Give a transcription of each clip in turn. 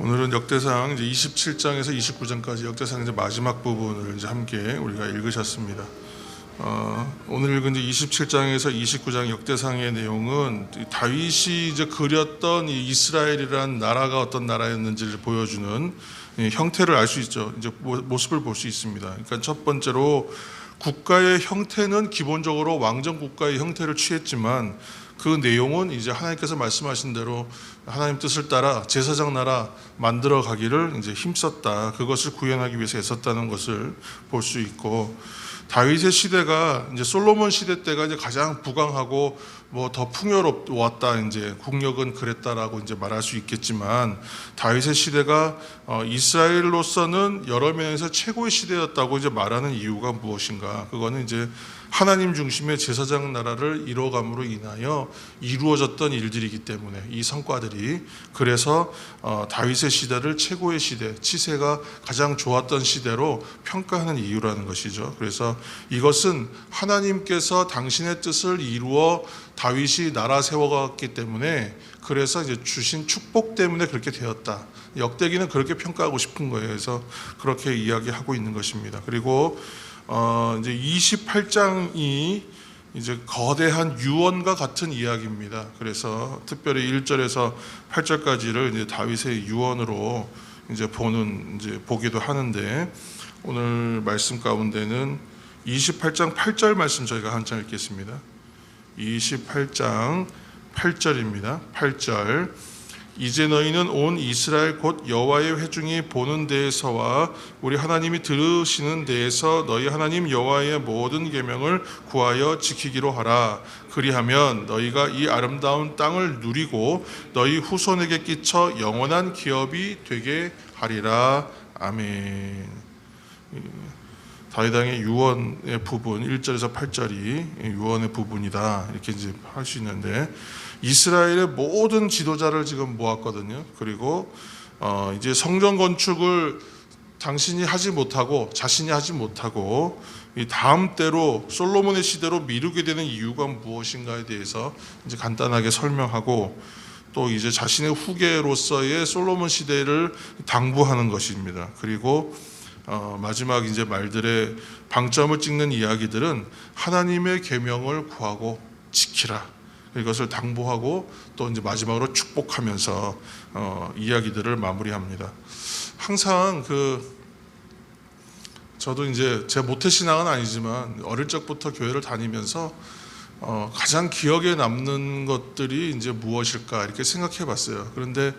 오늘은 역대상 이제 27장에서 29장까지 역대상 이제 마지막 부분을 이제 함께 우리가 읽으셨습니다. 오늘 읽은 이제 27장에서 29장 역대상의 내용은 다윗이 이제 그렸던 이 이스라엘이라는 나라가 어떤 나라였는지를 보여주는 형태를 알 수 있죠. 이제 모습을 볼 수 있습니다. 그러니까 첫 번째로 국가의 형태는 기본적으로 왕정 국가의 형태를 취했지만 그 내용은 이제 하나님께서 말씀하신 대로 하나님 뜻을 따라 제사장 나라 만들어 가기를 이제 힘썼다. 그것을 구현하기 위해서 애썼다는 것을 볼 수 있고, 다윗의 시대가 이제 솔로몬 시대 때가 이제 가장 부강하고 뭐 더 풍요로웠다, 이제 국력은 그랬다라고 이제 말할 수 있겠지만, 다윗의 시대가 이스라엘로서는 여러 면에서 최고의 시대였다고 이제 말하는 이유가 무엇인가? 그거는 이제 하나님 중심의 제사장 나라를 이뤄감으로 인하여 이루어졌던 일들이기 때문에, 이 성과들이, 그래서 다윗의 시대를 최고의 시대, 치세가 가장 좋았던 시대로 평가하는 이유라는 것이죠. 그래서 이것은 하나님께서 당신의 뜻을 이루어 다윗이 나라 세워갔기 때문에, 그래서 이제 주신 축복 때문에 그렇게 되었다. 역대기는 그렇게 평가하고 싶은 거예요. 그래서 그렇게 이야기하고 있는 것입니다. 그리고 이제 28장이 이제 거대한 유언과 같은 이야기입니다. 그래서 특별히 1절에서 8절까지를 이제 다윗의 유언으로 이제 보기도 하는데, 오늘 말씀 가운데는 28장 8절 말씀 저희가 한장 읽겠습니다. 28장 8절입니다. 8절. 이제 너희는 온 이스라엘 곧 여호와의 회중이 보는 데에서와 우리 하나님이 들으시는 데에서 너희 하나님 여호와의 모든 계명을 구하여 지키기로 하라. 그리하면 너희가 이 아름다운 땅을 누리고 너희 후손에게 끼쳐 영원한 기업이 되게 하리라. 아멘. 다윗 왕의 유언의 부분 1절에서 8절이 유언의 부분이다, 이렇게 이제 할 수 있는데, 이스라엘의 모든 지도자를 지금 모았거든요. 그리고 이제 성전 건축을 당신이 하지 못하고 자신이 하지 못하고 이 다음 때로 솔로몬의 시대로 미루게 되는 이유가 무엇인가에 대해서 이제 간단하게 설명하고, 또 이제 자신의 후계로서의 솔로몬 시대를 당부하는 것입니다. 그리고 마지막 이제 말들의 방점을 찍는 이야기들은 하나님의 계명을 구하고 지키라, 이것을 당부하고 또 이제 마지막으로 축복하면서 이야기들을 마무리합니다. 항상 저도 이제 제 모태신앙은 아니지만 어릴 적부터 교회를 다니면서 가장 기억에 남는 것들이 이제 무엇일까 이렇게 생각해 봤어요. 그런데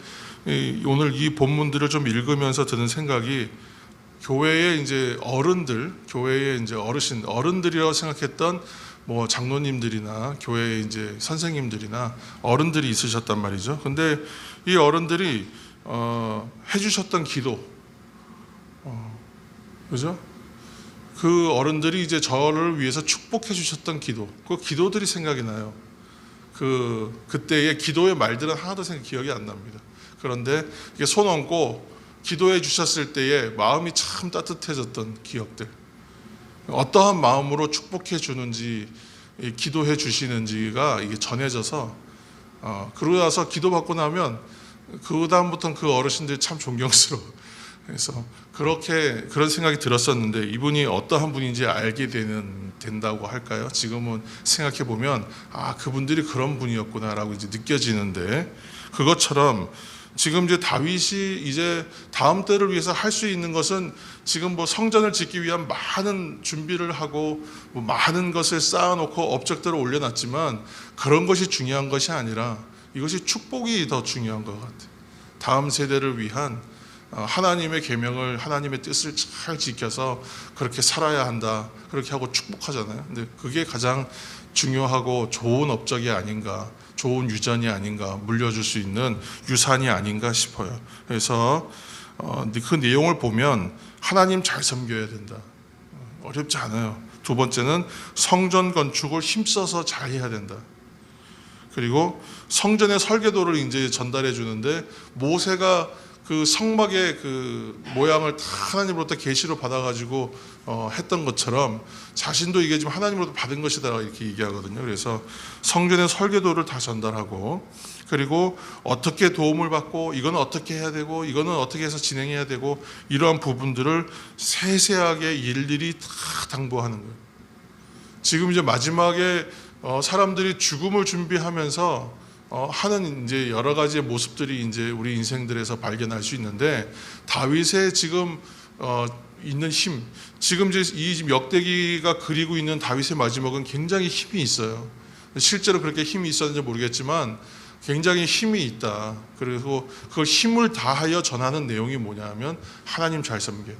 오늘 이 본문들을 좀 읽으면서 드는 생각이, 교회의 이제 어른들, 교회의 이제 어른들이라고 생각했던 뭐 장로님들이나 교회의 이제 선생님들이나 어른들이 있으셨단 말이죠. 근데 이 어른들이 해주셨던 기도, 그죠? 그 어른들이 이제 저를 위해서 축복해 주셨던 기도, 그 기도들이 생각이 나요. 그때의 기도의 말들은 하나도 기억이 안 납니다. 그런데 이게 손 얹고 기도해 주셨을 때에 마음이 참 따뜻해졌던 기억들, 어떠한 마음으로 축복해 주는지, 기도해 주시는지가 이게 전해져서, 그러고 나서 기도받고 나면 그 다음부터는 그 어르신들이 참 존경스러워. 그래서 그런 생각이 들었었는데, 이분이 어떠한 분인지 알게 된다고 할까요? 지금은 생각해 보면 그분들이 그런 분이었구나라고 이제 느껴지는데, 그것처럼 지금 이제 다윗이 이제 다음 때를 위해서 할 수 있는 것은, 지금 뭐 성전을 짓기 위한 많은 준비를 하고 뭐 많은 것을 쌓아놓고 업적들을 올려놨지만, 그런 것이 중요한 것이 아니라 이것이 축복이 더 중요한 것 같아요. 다음 세대를 위한 하나님의 계명을, 하나님의 뜻을 잘 지켜서 그렇게 살아야 한다, 그렇게 하고 축복하잖아요. 근데 그게 가장 중요하고 좋은 업적이 아닌가, 좋은 유전이 아닌가, 물려줄 수 있는 유산이 아닌가 싶어요. 그래서 그 내용을 보면 하나님 잘 섬겨야 된다, 어렵지 않아요. 두 번째는 성전 건축을 힘써서 잘 해야 된다. 그리고 성전의 설계도를 이제 전달해 주는데, 모세가 그 성막의 그 모양을 다 하나님으로부터 계시로 받아가지고 했던 것처럼 자신도 이게 지금 하나님으로부터 받은 것이다 이렇게 얘기하거든요. 그래서 성전의 설계도를 다 전달하고, 그리고 어떻게 도움을 받고 이거는 어떻게 해야 되고 이거는 어떻게 해서 진행해야 되고 이러한 부분들을 세세하게 일일이 다 당부하는 거예요. 지금 이제 마지막에 사람들이 죽음을 준비하면서 하는 이제 여러 가지의 모습들이 이제 우리 인생들에서 발견할 수 있는데, 다윗의 지금 있는 힘, 지금 이제 이 역대기가 그리고 있는 다윗의 마지막은 굉장히 힘이 있어요. 실제로 그렇게 힘이 있었는지 모르겠지만 굉장히 힘이 있다. 그리고 그걸 힘을 다하여 전하는 내용이 뭐냐면 하나님 잘 섬겨,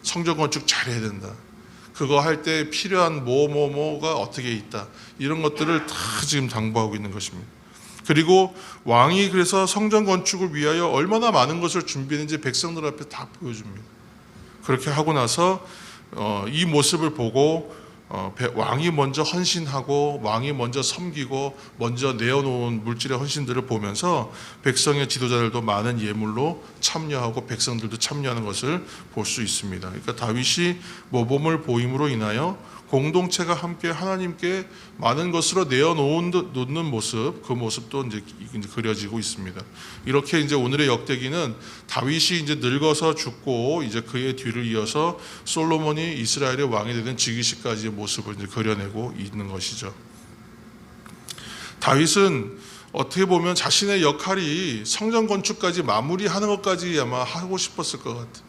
성전 건축 잘해야 된다, 그거 할 때 필요한 뭐가 어떻게 있다, 이런 것들을 다 지금 당부하고 있는 것입니다. 그리고 왕이 그래서 성전 건축을 위하여 얼마나 많은 것을 준비했는지 백성들 앞에 다 보여줍니다. 그렇게 하고 나서 이 모습을 보고 왕이 먼저 헌신하고 왕이 먼저 섬기고 먼저 내어놓은 물질의 헌신들을 보면서 백성의 지도자들도 많은 예물로 참여하고 백성들도 참여하는 것을 볼 수 있습니다. 그러니까 다윗이 모범을 보임으로 인하여 공동체가 함께 하나님께 많은 것으로 내어놓는 모습, 그 모습도 이제 그려지고 있습니다. 이렇게 이제 오늘의 역대기는 다윗이 이제 늙어서 죽고 이제 그의 뒤를 이어서 솔로몬이 이스라엘의 왕이 되는 즉위식까지의 모습을 이제 그려내고 있는 것이죠. 다윗은 어떻게 보면 자신의 역할이 성전 건축까지 마무리하는 것까지 아마 하고 싶었을 것 같아요.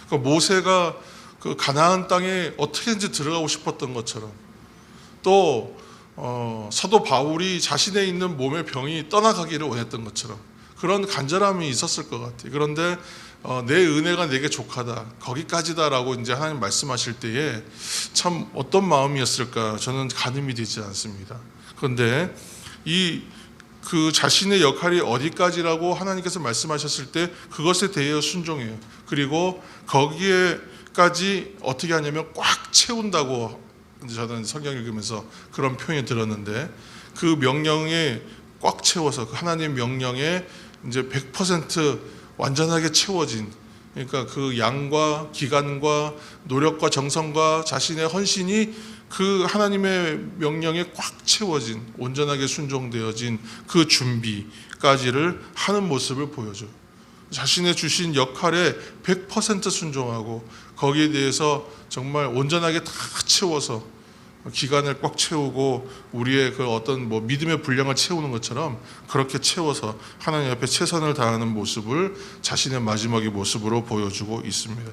그러니까 모세가 그 가나안 땅에 어떻게든지 들어가고 싶었던 것처럼, 또 사도 바울이 자신에 있는 몸의 병이 떠나가기를 원했던 것처럼 그런 간절함이 있었을 것 같아요. 그런데 내 은혜가 내게 족하다, 거기까지다라고 이제 하나님 말씀하실 때에 참 어떤 마음이었을까 저는 가늠이 되지 않습니다. 그런데 그 자신의 역할이 어디까지라고 하나님께서 말씀하셨을 때 그것에 대해 순종해요. 그리고 거기에까지 어떻게 하냐면 꽉 채운다고 저는 성경 읽으면서 그런 표현이 들었는데, 그 명령에 꽉 채워서 하나님 명령에 이제 100% 완전하게 채워진, 그러니까 그 양과 기간과 노력과 정성과 자신의 헌신이 그 하나님의 명령에 꽉 채워진, 온전하게 순종되어진 그 준비까지를 하는 모습을 보여줘요. 자신의 주신 역할에 100% 순종하고 거기에 대해서 정말 온전하게 다 채워서 기간을 꽉 채우고 우리의 그 어떤 믿음의 분량을 채우는 것처럼 그렇게 채워서 하나님 앞에 최선을 다하는 모습을 자신의 마지막의 모습으로 보여주고 있습니다.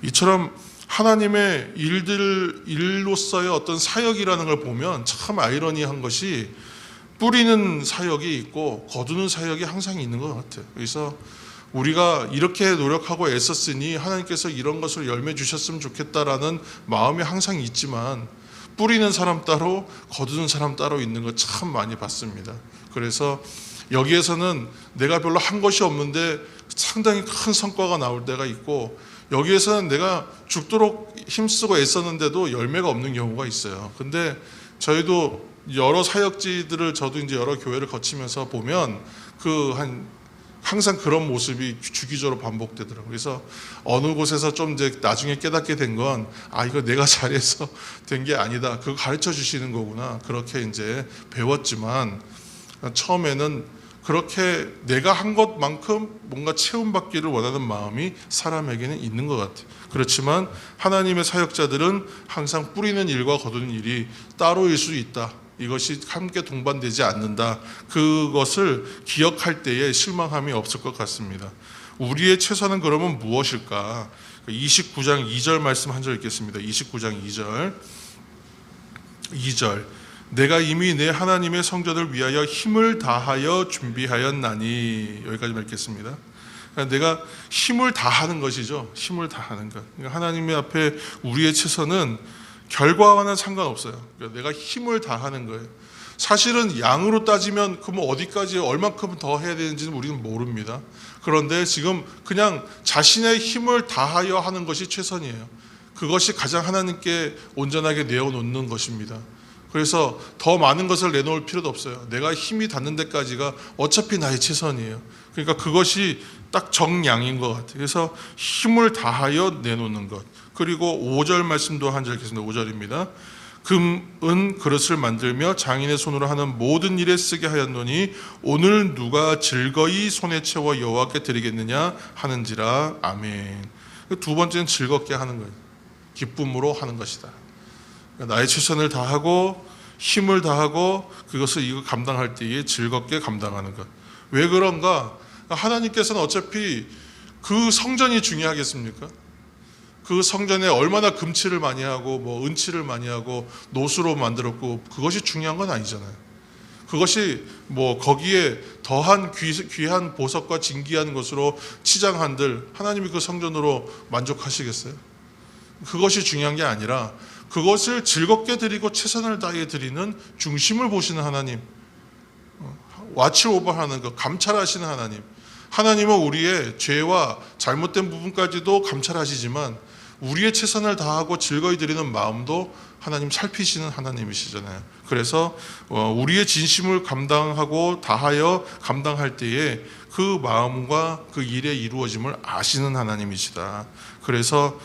이처럼 하나님의 일로서의 어떤 사역이라는 걸 보면 참 아이러니한 것이, 뿌리는 사역이 있고 거두는 사역이 항상 있는 것 같아요. 그래서 우리가 이렇게 노력하고 애썼으니 하나님께서 이런 것을 열매 주셨으면 좋겠다라는 마음이 항상 있지만, 뿌리는 사람 따로 거두는 사람 따로 있는 거 참 많이 봤습니다. 그래서 여기에서는 내가 별로 한 것이 없는데 상당히 큰 성과가 나올 때가 있고, 여기에서는 내가 죽도록 힘쓰고 애썼는데도 열매가 없는 경우가 있어요. 근데 저희도 여러 사역지들을, 저도 이제 여러 교회를 거치면서 보면 항상 그런 모습이 주기적으로 반복되더라고요. 그래서 어느 곳에서 좀 이제 나중에 깨닫게 된 건, 이거 내가 잘해서 된 게 아니다, 그거 가르쳐 주시는 거구나, 그렇게 이제 배웠지만, 처음에는 그렇게 내가 한 것만큼 뭔가 채움받기를 원하는 마음이 사람에게는 있는 것 같아요. 그렇지만 하나님의 사역자들은 항상 뿌리는 일과 거두는 일이 따로일 수 있다, 이것이 함께 동반되지 않는다, 그것을 기억할 때에 실망함이 없을 것 같습니다. 우리의 최선은 그러면 무엇일까? 29장 2절 말씀 한 절 읽겠습니다. 29장 2절 내가 이미 내 하나님의 성전을 위하여 힘을 다하여 준비하였나니, 여기까지 읽겠습니다. 그러니까 내가 힘을 다하는 것이죠. 힘을 다하는 것. 그러니까 하나님의 앞에 우리의 최선은 결과와는 상관없어요. 그러니까 내가 힘을 다하는 거예요. 사실은 양으로 따지면 그럼 어디까지 얼만큼 더 해야 되는지는 우리는 모릅니다. 그런데 지금 그냥 자신의 힘을 다하여 하는 것이 최선이에요. 그것이 가장 하나님께 온전하게 내어놓는 것입니다. 그래서 더 많은 것을 내놓을 필요도 없어요. 내가 힘이 닿는 데까지가 어차피 나의 최선이에요. 그러니까 그것이 딱 정량인 것 같아요. 그래서 힘을 다하여 내놓는 것. 그리고 5절 말씀도 한 절 읽겠습니다. 5절입니다. 금은 그릇을 만들며 장인의 손으로 하는 모든 일에 쓰게 하였노니 오늘 누가 즐거이 손에 채워 여호와께 드리겠느냐 하는지라. 아멘. 두 번째는 즐겁게 하는 거예요. 기쁨으로 하는 것이다. 나의 최선을 다하고 힘을 다하고 그것을 이거 감당할 때에 즐겁게 감당하는 것. 왜 그런가? 하나님께서는 어차피 그 성전이 중요하겠습니까? 그 성전에 얼마나 금칠을 많이 하고 뭐 은칠을 많이 하고 노수로 만들었고 그것이 중요한 건 아니잖아요. 그것이 뭐 거기에 더한 귀한 보석과 진귀한 것으로 치장한들 하나님이 그 성전으로 만족하시겠어요? 그것이 중요한 게 아니라 그것을 즐겁게 드리고 최선을 다해 드리는 중심을 보시는 하나님, 와치 오버하는 것, 감찰하시는 하나님. 하나님은 우리의 죄와 잘못된 부분까지도 감찰하시지만 우리의 최선을 다하고 즐거이 드리는 마음도 하나님 살피시는 하나님이시잖아요. 그래서 우리의 진심을 감당하고 다하여 감당할 때에 그 마음과 그 일의 이루어짐을 아시는 하나님이시다. 그래서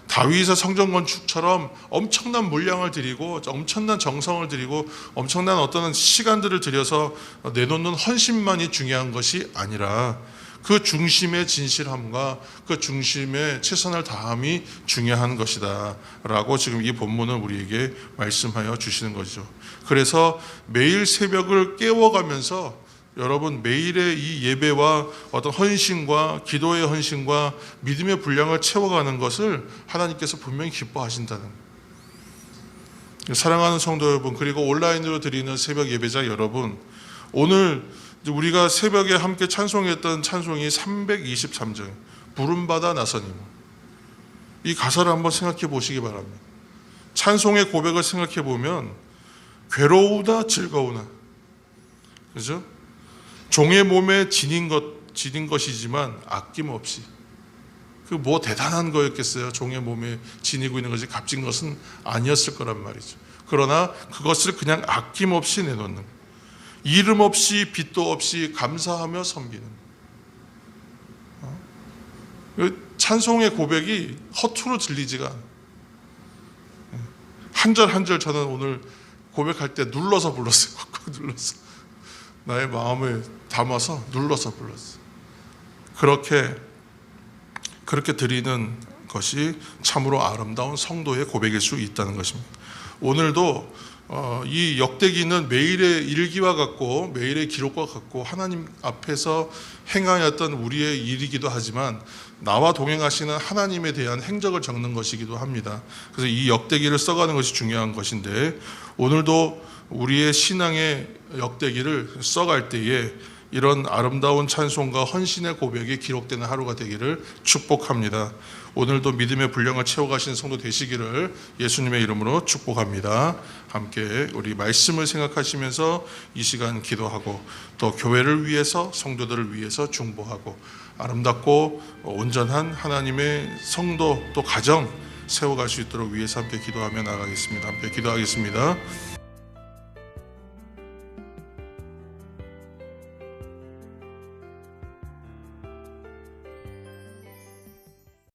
다윗의 성전 건축처럼 엄청난 물량을 들이고 엄청난 정성을 들이고 엄청난 어떤 시간들을 들여서 내놓는 헌신만이 중요한 것이 아니라 그 중심의 진실함과 그 중심의 최선을 다함이 중요한 것이다 라고 지금 이 본문을 우리에게 말씀하여 주시는 거죠. 그래서 매일 새벽을 깨워가면서 여러분 매일의 이 예배와 어떤 헌신과 기도의 헌신과 믿음의 분량을 채워가는 것을 하나님께서 분명히 기뻐하신다는 거예요. 사랑하는 성도 여러분, 그리고 온라인으로 드리는 새벽 예배자 여러분, 오늘 우리가 새벽에 함께 찬송했던 찬송이 323절 부름받아 나서님, 이 가사를 한번 생각해 보시기 바랍니다. 찬송의 고백을 생각해 보면 괴로우다 즐거우나, 그죠? 종의 몸에 지닌 것이지만 아낌없이, 그 뭐 대단한 거였겠어요? 종의 몸에 지니고 있는 것이 값진 것은 아니었을 거란 말이죠. 그러나 그것을 그냥 아낌없이 내놓는, 이름 없이 빚도 없이 감사하며 섬기는, 찬송의 고백이 허투루 들리지가 않아요. 한 절 한 절 저는 오늘 고백할 때 눌러서 불렀어요. 꽉꽉 눌러서 나의 마음을 담아서 눌러서 불렀어요. 그렇게 드리는 것이 참으로 아름다운 성도의 고백일 수 있다는 것입니다. 오늘도 이 역대기는 매일의 일기와 같고 매일의 기록과 같고 하나님 앞에서 행하였던 우리의 일이기도 하지만 나와 동행하시는 하나님에 대한 행적을 적는 것이기도 합니다. 그래서 이 역대기를 써가는 것이 중요한 것인데, 오늘도 우리의 신앙의 역대기를 써갈 때에 이런 아름다운 찬송과 헌신의 고백이 기록되는 하루가 되기를 축복합니다. 오늘도 믿음의 분량을 채워가시는 성도 되시기를 예수님의 이름으로 축복합니다. 함께 우리 말씀을 생각하시면서 이 시간 기도하고 또 교회를 위해서, 성도들을 위해서 중보하고 아름답고 온전한 하나님의 성도 또 가정 세워갈 수 있도록 위해서 함께 기도하며 나가겠습니다. 함께 기도하겠습니다.